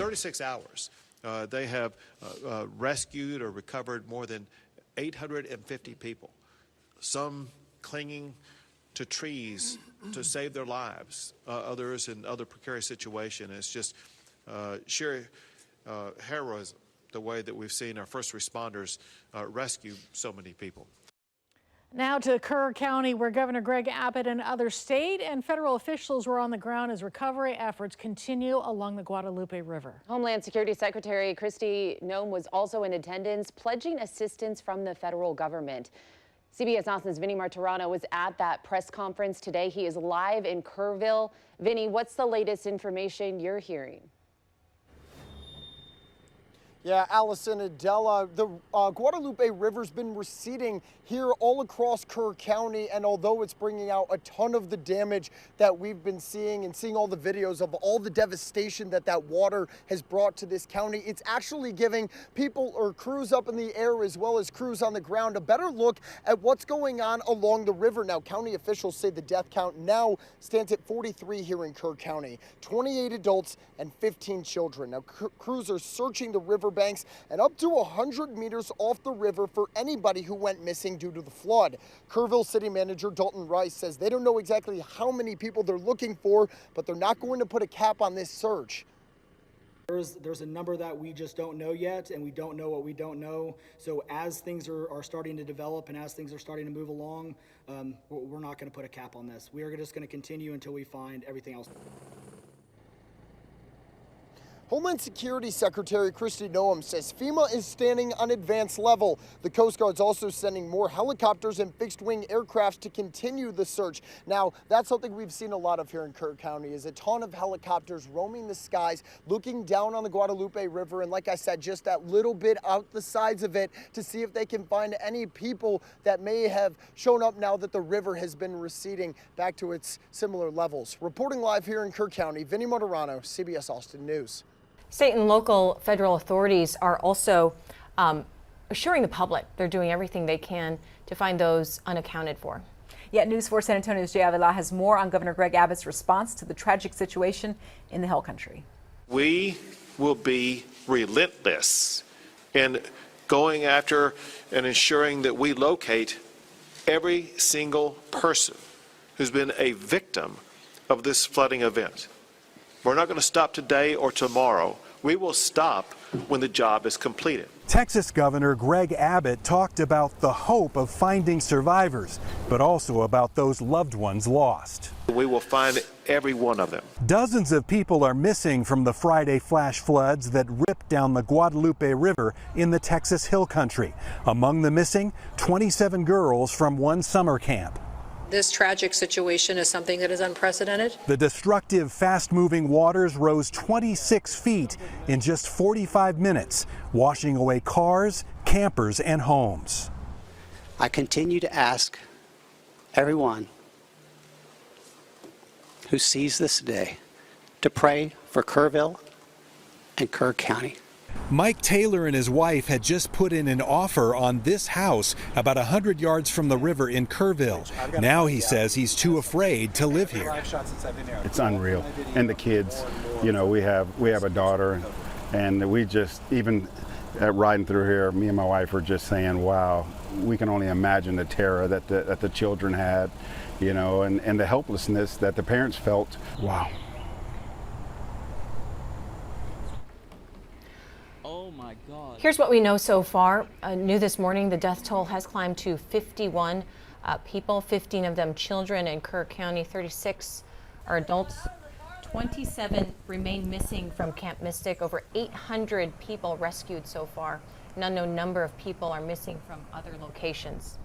36 hours, they have rescued or recovered more than 850 people, some clinging to trees to save their lives, others in other precarious situations. It's just sheer heroism, the way that we've seen our first responders rescue so many people. Now to Kerr County, where Governor Greg Abbott and other state and federal officials were on the ground as recovery efforts continue along the Guadalupe River. Homeland Security Secretary Kristi Noem was also in attendance, pledging assistance from the federal government. CBS Austin's Vinny Martorano was at that press conference today. He is live in Kerrville. Vinny, what's the latest information you're hearing? Yeah, Allison, Adela, the Guadalupe River's been receding here all across Kerr County, and although it's bringing out a ton of the damage that we've been seeing and seeing all the videos of all the devastation that water has brought to this county, it's actually giving people or crews up in the air as well as crews on the ground a better look at what's going on along the river. Now, county officials say the death count now stands at 43 here in Kerr County, 28 adults and 15 children. Now, crews are searching the river banks and up to 100 meters off the river for anybody who went missing due to the flood. Kerrville City Manager Dalton Rice says they don't know exactly how many people they're looking for, but they're not going to put a cap on this search. There's a number that we just don't know yet, and we don't know what we don't know. So as things are starting to develop and as things are starting to move along, we're not going to put a cap on this. We are just going to continue until we find everything else. Homeland Security Secretary Kristi Noem says FEMA is standing on advanced level. The Coast Guard's also sending more helicopters and fixed-wing aircrafts to continue the search. Now, that's something we've seen a lot of here in Kerr County, is a ton of helicopters roaming the skies, looking down on the Guadalupe River, and like I said, just that little bit out the sides of it to see if they can find any people that may have shown up now that the river has been receding back to its similar levels. Reporting live here in Kerr County, Vinny Martorano, CBS Austin News. State and local federal authorities are also assuring the public they're doing everything they can to find those unaccounted for. Yeah, News 4 San Antonio's Jay Avila has more on Governor Greg Abbott's response to the tragic situation in the Hill Country. We will be relentless in going after and ensuring that we locate every single person who's been a victim of this flooding event. We're not going to stop today or tomorrow. We will stop when the job is completed. Texas Governor Greg Abbott talked about the hope of finding survivors, but also about those loved ones lost. We will find every one of them. Dozens of people are missing from the Friday flash floods that ripped down the Guadalupe River in the Texas Hill Country. Among the missing, 27 girls from one summer camp. This tragic situation is something that is unprecedented. The destructive, fast-moving waters rose 26 feet in just 45 minutes, washing away cars, campers, and homes. I continue to ask everyone who sees this day to pray for Kerrville and Kerr County. Mike Taylor and his wife had just put in an offer on this house about 100 yards from the river in Kerrville. Now he says he's too afraid to live here. It's unreal. And the kids, you know, we have a daughter, and we just, even riding through here, me and my wife are just saying, wow, we can only imagine the terror that the children had, you know, and the helplessness that the parents felt. Wow. Here's what we know so far. New this morning, the death toll has climbed to 51 people, 15 of them children in Kerr County, 36 are adults. 27 remain missing from Camp Mystic. Over 800 people rescued so far. An unknown number of people are missing from other locations.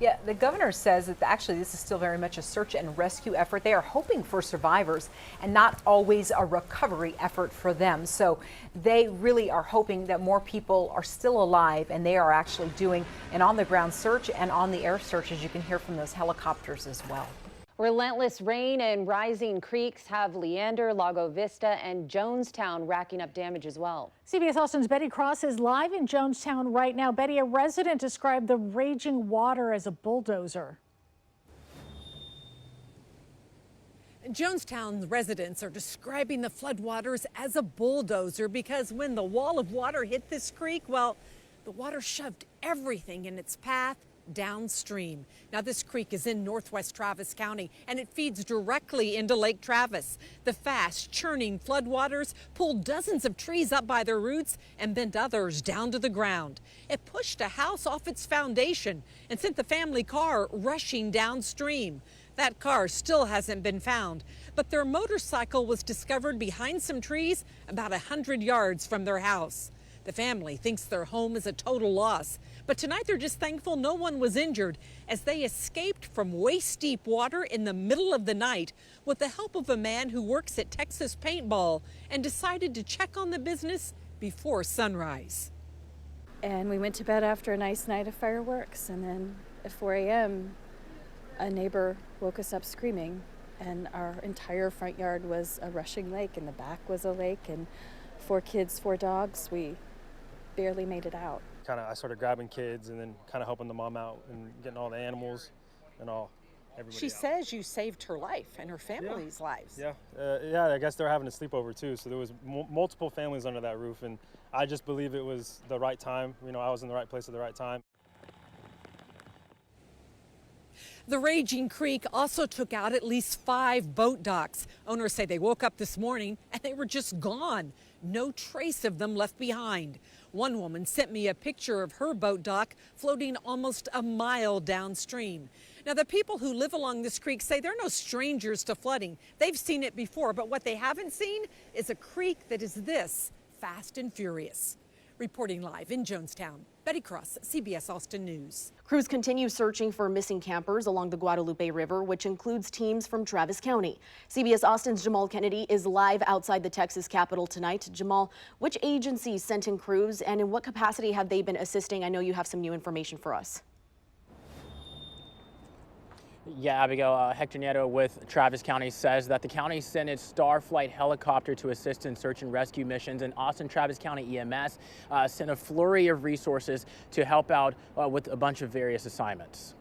Yeah, the governor says that actually this is still very much a search and rescue effort. They are hoping for survivors and not always a recovery effort for them. So they really are hoping that more people are still alive, and they are actually doing an on-the-ground search and on the air search, as you can hear from those helicopters as well. Relentless rain and rising creeks have Leander, Lago Vista, and Jonestown racking up damage as well. CBS Austin's Betty Cross is live in Jonestown right now. Betty, a resident described the raging water as a bulldozer. Jonestown residents are describing the floodwaters as a bulldozer because when the wall of water hit this creek, well, the water shoved everything in its path downstream. Now, this creek is in northwest Travis County and it feeds directly into Lake Travis. The fast churning floodwaters pulled dozens of trees up by their roots and bent others down to the ground. It pushed a house off its foundation and sent the family car rushing downstream. That car still hasn't been found, but their motorcycle was discovered behind some trees about 100 yards from their house. The family thinks their home is a total loss, but tonight they're just thankful no one was injured as they escaped from waist-deep water in the middle of the night with the help of a man who works at Texas Paintball and decided to check on the business before sunrise. And we went to bed after a nice night of fireworks, and then at 4 a.m., a neighbor woke us up screaming, and our entire front yard was a rushing lake, and the back was a lake, and 4 kids, 4 dogs. We barely made it out. I started grabbing kids and then kind of helping the mom out and getting all the animals and everybody She out. says you saved her life and her family's lives. Yeah, I guess they're having a sleepover too, so there was multiple families under that roof, and I just believe it was the right time. I was in the right place at the right time. The raging creek also took out at least 5 boat docks. Owners say they woke up this morning and they were just gone. No trace of them left behind. One woman sent me a picture of her boat dock floating almost a mile downstream. Now, the people who live along this creek say they're no strangers to flooding. They've seen it before, but what they haven't seen is a creek that is this fast and furious. Reporting live in Jonestown, Betty Cross, CBS Austin News. Crews continue searching for missing campers along the Guadalupe River, which includes teams from Travis County. CBS Austin's Jamal Kennedy is live outside the Texas Capitol tonight. Jamal, which agencies sent in crews and in what capacity have they been assisting? I know you have some new information for us. Yeah, Abigail, Hector Nieto with Travis County says that the county sent its Starflight helicopter to assist in search and rescue missions, and Austin Travis County EMS sent a flurry of resources to help out with a bunch of various assignments.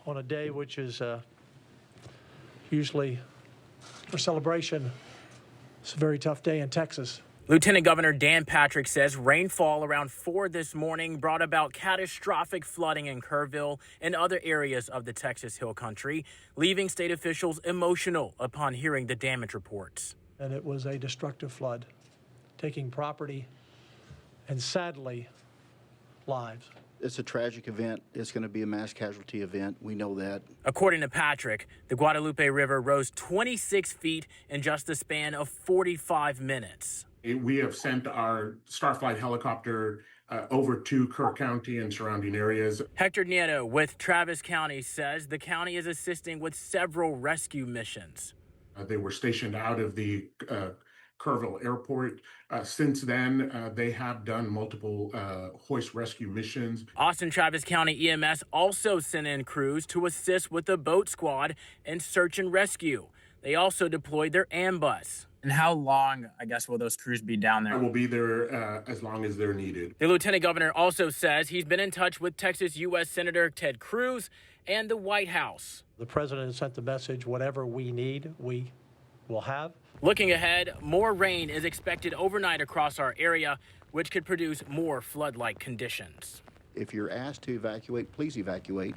On a day which is usually for celebration, it's a very tough day in Texas. Lieutenant Governor Dan Patrick says rainfall around 4 this morning brought about catastrophic flooding in Kerrville and other areas of the Texas Hill Country, leaving state officials emotional upon hearing the damage reports. And it was a destructive flood, taking property and sadly lives. It's a tragic event. It's going to be a mass casualty event. We know that. According to Patrick, the Guadalupe River rose 26 feet in just the span of 45 minutes. We have sent our Starflight helicopter over to Kerr County and surrounding areas. Hector Nieto with Travis County says the county is assisting with several rescue missions. They were stationed out of the Kerrville Airport. Since then, they have done multiple hoist rescue missions. Austin Travis County EMS also sent in crews to assist with the boat squad and search and rescue. They also deployed their ambulance. And how long, I guess, will those crews be down there? I will be there as long as they're needed. The lieutenant governor also says he's been in touch with Texas U.S. Senator Ted Cruz and the White House. The president sent the message, whatever we need, we will have. Looking ahead, more rain is expected overnight across our area, which could produce more flood-like conditions. If you're asked to evacuate, please evacuate.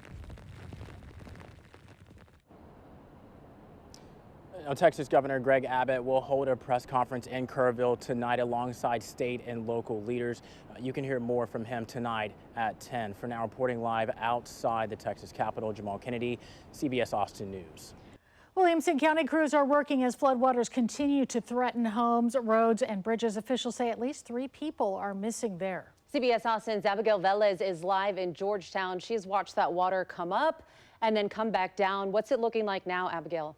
Texas Governor Greg Abbott will hold a press conference in Kerrville tonight alongside state and local leaders. You can hear more from him tonight at 10. For now, reporting live outside the Texas Capitol, Jamal Kennedy, CBS Austin News. Williamson County crews are working as floodwaters continue to threaten homes, roads, and bridges. Officials say at least 3 people are missing there. CBS Austin's Abigail Velez is live in Georgetown. She's watched that water come up and then come back down. What's it looking like now, Abigail?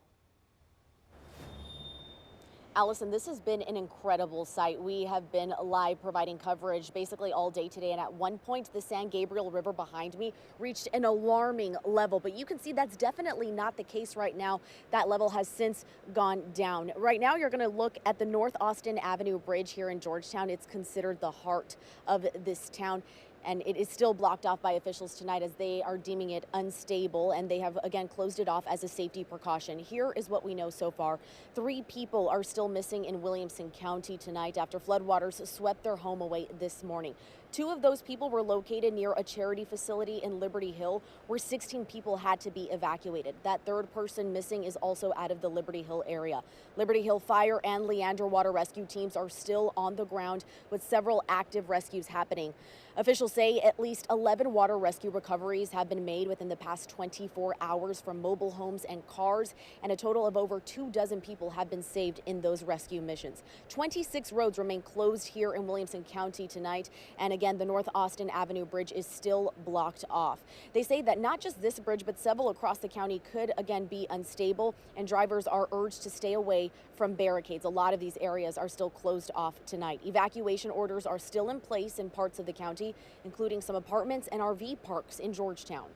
Allison, this has been an incredible sight. We have been live providing coverage basically all day today, and at one point the San Gabriel River behind me reached an alarming level, but you can see that's definitely not the case right now. That level has since gone down. Right now you're going to look at the North Austin Avenue Bridge here in Georgetown. It's considered the heart of this town. And it is still blocked off by officials tonight as they are deeming it unstable, and they have again closed it off as a safety precaution. Here is what we know so far. 3 people are still missing in Williamson County tonight after floodwaters swept their home away this morning. 2 of those people were located near a charity facility in Liberty Hill where 16 people had to be evacuated. That 3rd person missing is also out of the Liberty Hill area. Liberty Hill Fire and Leander Water Rescue teams are still on the ground with several active rescues happening. Officials say at least 11 water rescue recoveries have been made within the past 24 hours from mobile homes and cars, and a total of over 24 people have been saved in those rescue missions. 26 roads remain closed here in Williamson County tonight, and again, the North Austin Avenue Bridge is still blocked off. They say that not just this bridge, but several across the county could again be unstable, and drivers are urged to stay away from barricades. A lot of these areas are still closed off tonight. Evacuation orders are still in place in parts of the county, including some apartments and RV parks in Georgetown.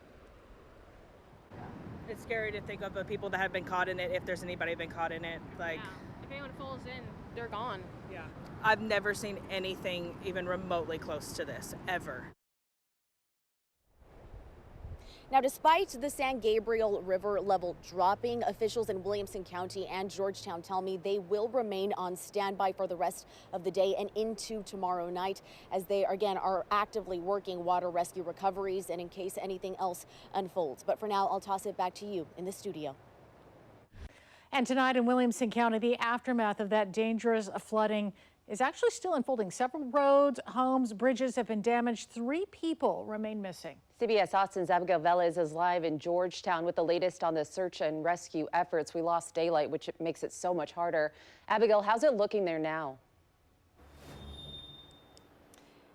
It's scary to think of the people that have been caught in it, if there's anybody been caught in it. Like, if anyone falls in, they're gone. Yeah. I've never seen anything even remotely close to this, ever. Now, despite the San Gabriel River level dropping, officials in Williamson County and Georgetown tell me they will remain on standby for the rest of the day and into tomorrow night as they, again, are actively working water rescue recoveries and in case anything else unfolds. But for now, I'll toss it back to you in the studio. And tonight in Williamson County, the aftermath of that dangerous flooding is actually still unfolding. Several roads, homes, bridges have been damaged. 3 people remain missing. CBS Austin's Abigail Velez is live in Georgetown with the latest on the search and rescue efforts. We lost daylight, which makes it so much harder. Abigail, how's it looking there now?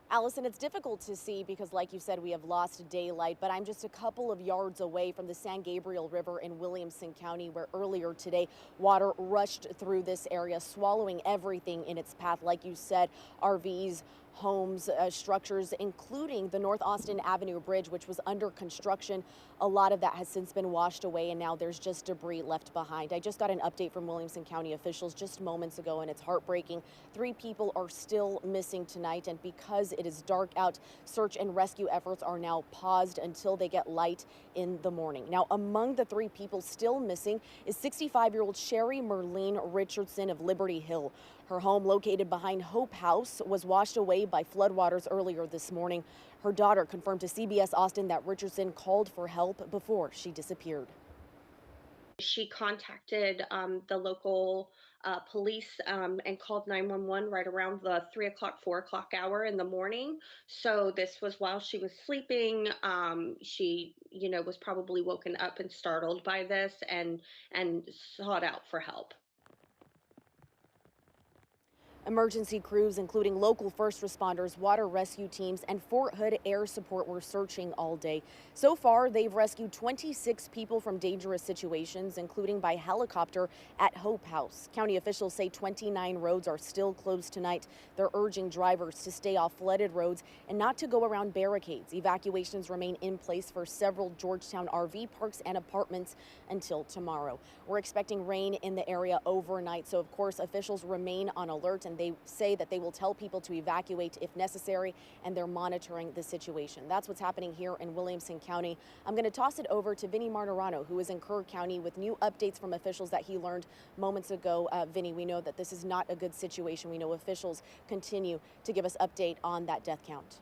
Allison, it's difficult to see because, like you said, we have lost daylight, but I'm just a couple of yards away from the San Gabriel River in Williamson County, where earlier today water rushed through this area, swallowing everything in its path. Like you said, RVs, homes, structures, including the North Austin Avenue Bridge, which was under construction. A lot of that has since been washed away, and now there's just debris left behind. I just got an update from Williamson County officials just moments ago, and it's heartbreaking. 3 people are still missing tonight, and because it is dark out, search and rescue efforts are now paused until they get light in the morning. Now, among the 3 people still missing is 65-year-old Sherry Merlene Richardson of Liberty Hill. Her home, located behind Hope House, was washed away by floodwaters earlier this morning. Her daughter confirmed to CBS Austin that Richardson called for help before she disappeared. She contacted the local police and called 911 right around the 3 o'clock, 4 o'clock hour in the morning. So this was while she was sleeping. She, was probably woken up and startled by this and sought out for help. Emergency crews, including local first responders, water rescue teams, and Fort Hood Air Support, were searching all day. So far, they've rescued 26 people from dangerous situations, including by helicopter at Hope House. County officials say 29 roads are still closed tonight. They're urging drivers to stay off flooded roads and not to go around barricades. Evacuations remain in place for several Georgetown RV parks and apartments until tomorrow. We're expecting rain in the area overnight, so of course officials remain on alert, and they say that they will tell people to evacuate if necessary, and they're monitoring the situation. That's what's happening here in Williamson County. I'm going to toss it over to Vinny Martirano, who is in Kerr County, with new updates from officials that he learned moments ago. Vinny, we know that this is not a good situation. We know officials continue to give us update on that death count.